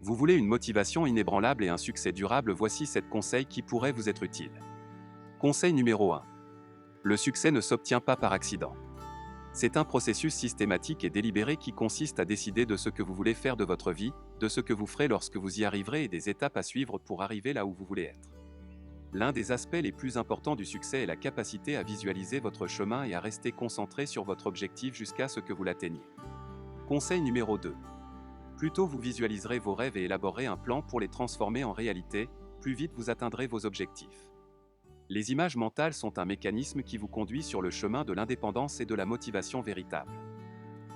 Vous voulez une motivation inébranlable et un succès durable, voici 7 conseils qui pourraient vous être utiles. Conseil numéro 1. Le succès ne s'obtient pas par accident. C'est un processus systématique et délibéré qui consiste à décider de ce que vous voulez faire de votre vie, de ce que vous ferez lorsque vous y arriverez et des étapes à suivre pour arriver là où vous voulez être. L'un des aspects les plus importants du succès est la capacité à visualiser votre chemin et à rester concentré sur votre objectif jusqu'à ce que vous l'atteigniez. Conseil numéro 2. Plus tôt vous visualiserez vos rêves et élaborerez un plan pour les transformer en réalité, plus vite vous atteindrez vos objectifs. Les images mentales sont un mécanisme qui vous conduit sur le chemin de l'indépendance et de la motivation véritable.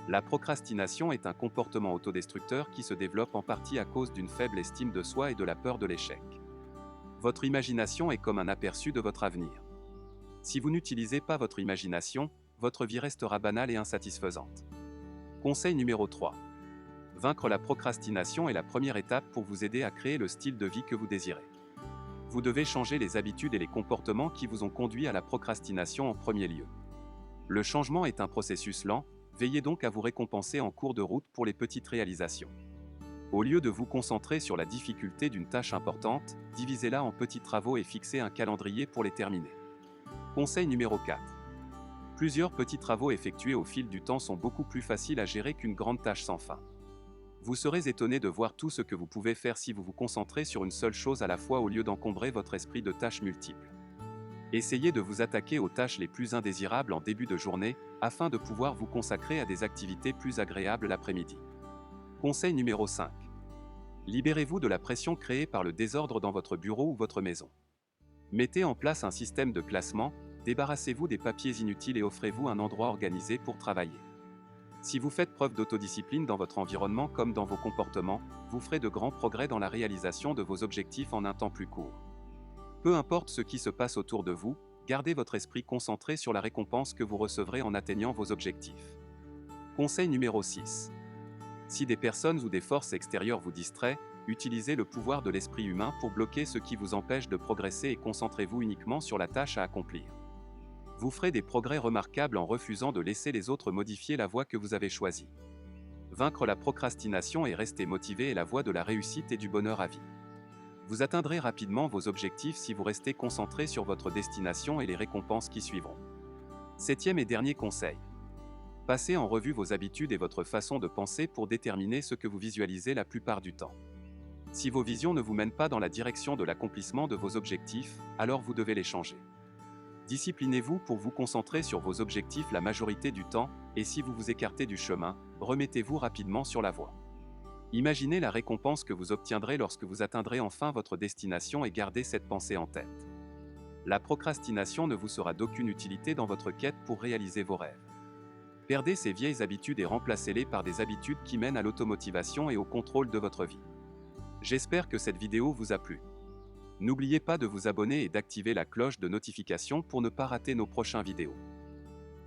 La procrastination est un comportement autodestructeur qui se développe en partie à cause d'une faible estime de soi et de la peur de l'échec. Votre imagination est comme un aperçu de votre avenir. Si vous n'utilisez pas votre imagination, votre vie restera banale et insatisfaisante. Conseil numéro 3. Vaincre la procrastination est la première étape pour vous aider à créer le style de vie que vous désirez. Vous devez changer les habitudes et les comportements qui vous ont conduit à la procrastination en premier lieu. Le changement est un processus lent, veillez donc à vous récompenser en cours de route pour les petites réalisations. Au lieu de vous concentrer sur la difficulté d'une tâche importante, divisez-la en petits travaux et fixez un calendrier pour les terminer. Conseil numéro 4. Plusieurs petits travaux effectués au fil du temps sont beaucoup plus faciles à gérer qu'une grande tâche sans fin. Vous serez étonné de voir tout ce que vous pouvez faire si vous vous concentrez sur une seule chose à la fois au lieu d'encombrer votre esprit de tâches multiples. Essayez de vous attaquer aux tâches les plus indésirables en début de journée, afin de pouvoir vous consacrer à des activités plus agréables l'après-midi. Conseil numéro 5. Libérez-vous de la pression créée par le désordre dans votre bureau ou votre maison. Mettez en place un système de classement, débarrassez-vous des papiers inutiles et offrez-vous un endroit organisé pour travailler. Si vous faites preuve d'autodiscipline dans votre environnement comme dans vos comportements, vous ferez de grands progrès dans la réalisation de vos objectifs en un temps plus court. Peu importe ce qui se passe autour de vous, gardez votre esprit concentré sur la récompense que vous recevrez en atteignant vos objectifs. Conseil numéro 6. Si des personnes ou des forces extérieures vous distraient, utilisez le pouvoir de l'esprit humain pour bloquer ce qui vous empêche de progresser et concentrez-vous uniquement sur la tâche à accomplir. Vous ferez des progrès remarquables en refusant de laisser les autres modifier la voie que vous avez choisie. Vaincre la procrastination et rester motivé est la voie de la réussite et du bonheur à vie. Vous atteindrez rapidement vos objectifs si vous restez concentré sur votre destination et les récompenses qui suivront. Septième et dernier conseil. Passez en revue vos habitudes et votre façon de penser pour déterminer ce que vous visualisez la plupart du temps. Si vos visions ne vous mènent pas dans la direction de l'accomplissement de vos objectifs, alors vous devez les changer. Disciplinez-vous pour vous concentrer sur vos objectifs la majorité du temps, et si vous vous écartez du chemin, remettez-vous rapidement sur la voie. Imaginez la récompense que vous obtiendrez lorsque vous atteindrez enfin votre destination et gardez cette pensée en tête. La procrastination ne vous sera d'aucune utilité dans votre quête pour réaliser vos rêves. Perdez ces vieilles habitudes et remplacez-les par des habitudes qui mènent à l'automotivation et au contrôle de votre vie. J'espère que cette vidéo vous a plu. N'oubliez pas de vous abonner et d'activer la cloche de notification pour ne pas rater nos prochaines vidéos.